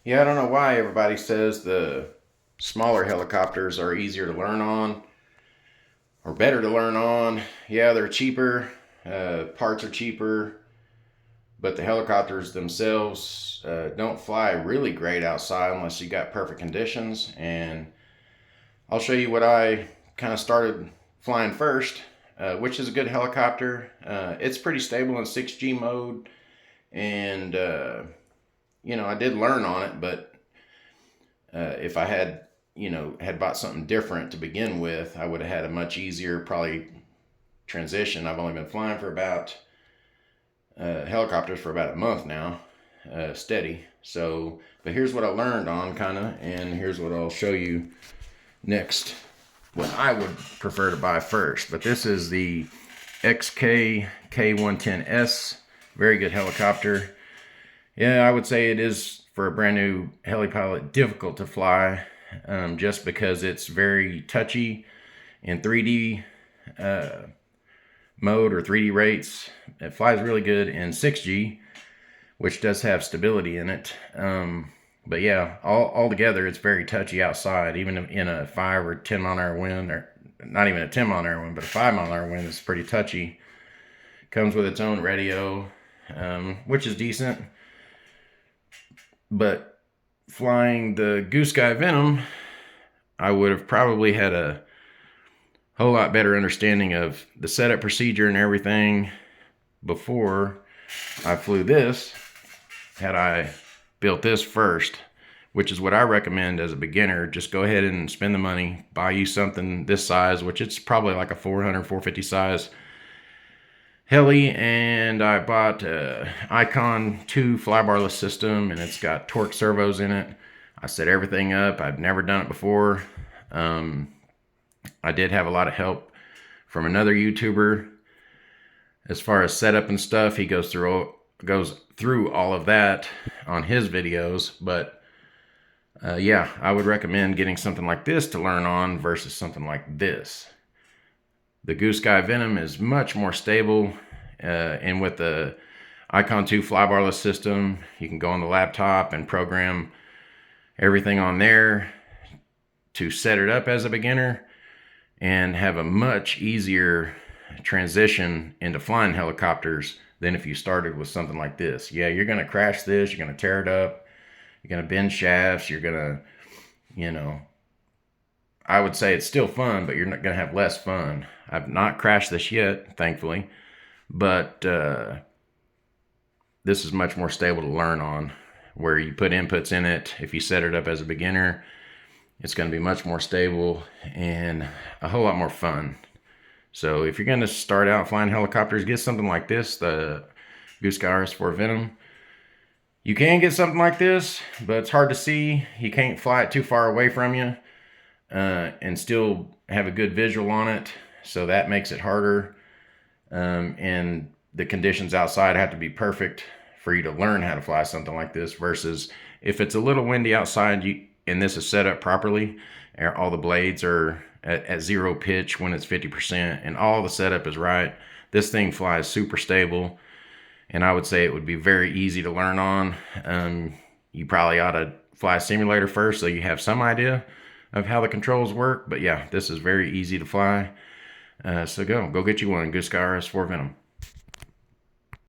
Yeah, I don't know why everybody says the smaller helicopters are easier to learn on or better to learn on. Yeah, they're cheaper, parts are cheaper, but the helicopters themselves don't fly really great outside unless you got perfect conditions. And I'll show you what I kind of started flying first, which is a good helicopter. It's pretty stable in 6G mode, and I did learn on it, but if I had had bought something different to begin with, I would have had a much easier probably transition. I've only been flying for about helicopters for about a month now, steady. So, but here's what I learned on kind of, and here's what I'll show you next. What I would prefer to buy first, but this is the XK K110S. Very good helicopter. Yeah, I would say it is, for a brand new heli pilot, difficult to fly, just because it's very touchy in 3D mode or 3D rates. It flies really good in 6G, which does have stability in it. But yeah, all together, it's very touchy outside, even in a 5 or 10 mile an hour wind, or not even a 10 mile an hour wind, but a 5 mile an hour wind is pretty touchy. Comes with its own radio, which is decent. But flying the Goose Sky Venom, I would have probably had a whole lot better understanding of the setup procedure and everything before I flew this, had I built this first, which is what I recommend as a beginner. Just go ahead and spend the money, buy you something this size, which it's probably like a 400, 450 size heli, and I bought a Icon 2 flybarless system, and it's got torque servos in it. I set everything up. I've never done it before. I did have a lot of help from another YouTuber as far as setup and stuff. He goes through all of that on his videos, but yeah, I would recommend getting something like this to learn on versus something like this. The Goose Sky Venom is much more stable, and with the Icon 2 flybarless system, you can go on the laptop and program everything on there to set it up as a beginner and have a much easier transition into flying helicopters than if you started with something like this. Yeah, you're going to crash this, you're going to tear it up, you're going to bend shafts, you're going to, I would say it's still fun, but you're not going to have less fun. I've not crashed this yet, thankfully, but this is much more stable to learn on, where you put inputs in it. If you set it up as a beginner, it's going to be much more stable and a whole lot more fun. So if you're going to start out flying helicopters, get something like this, the Goose Sky RS4 Venom. You can get something like this, but it's hard to see. You can't fly it too far away from you and still have a good visual on it. So that makes it harder. And the conditions outside have to be perfect for you to learn how to fly something like this, versus if it's a little windy outside and this is set up properly, all the blades are at zero pitch when it's 50% and all the setup is right, this thing flies super stable, and I would say it would be very easy to learn on. You probably ought to fly a simulator first so you have some idea of how the controls work, but yeah, this is very easy to fly. So go get you one, Goose Sky RS4 Venom.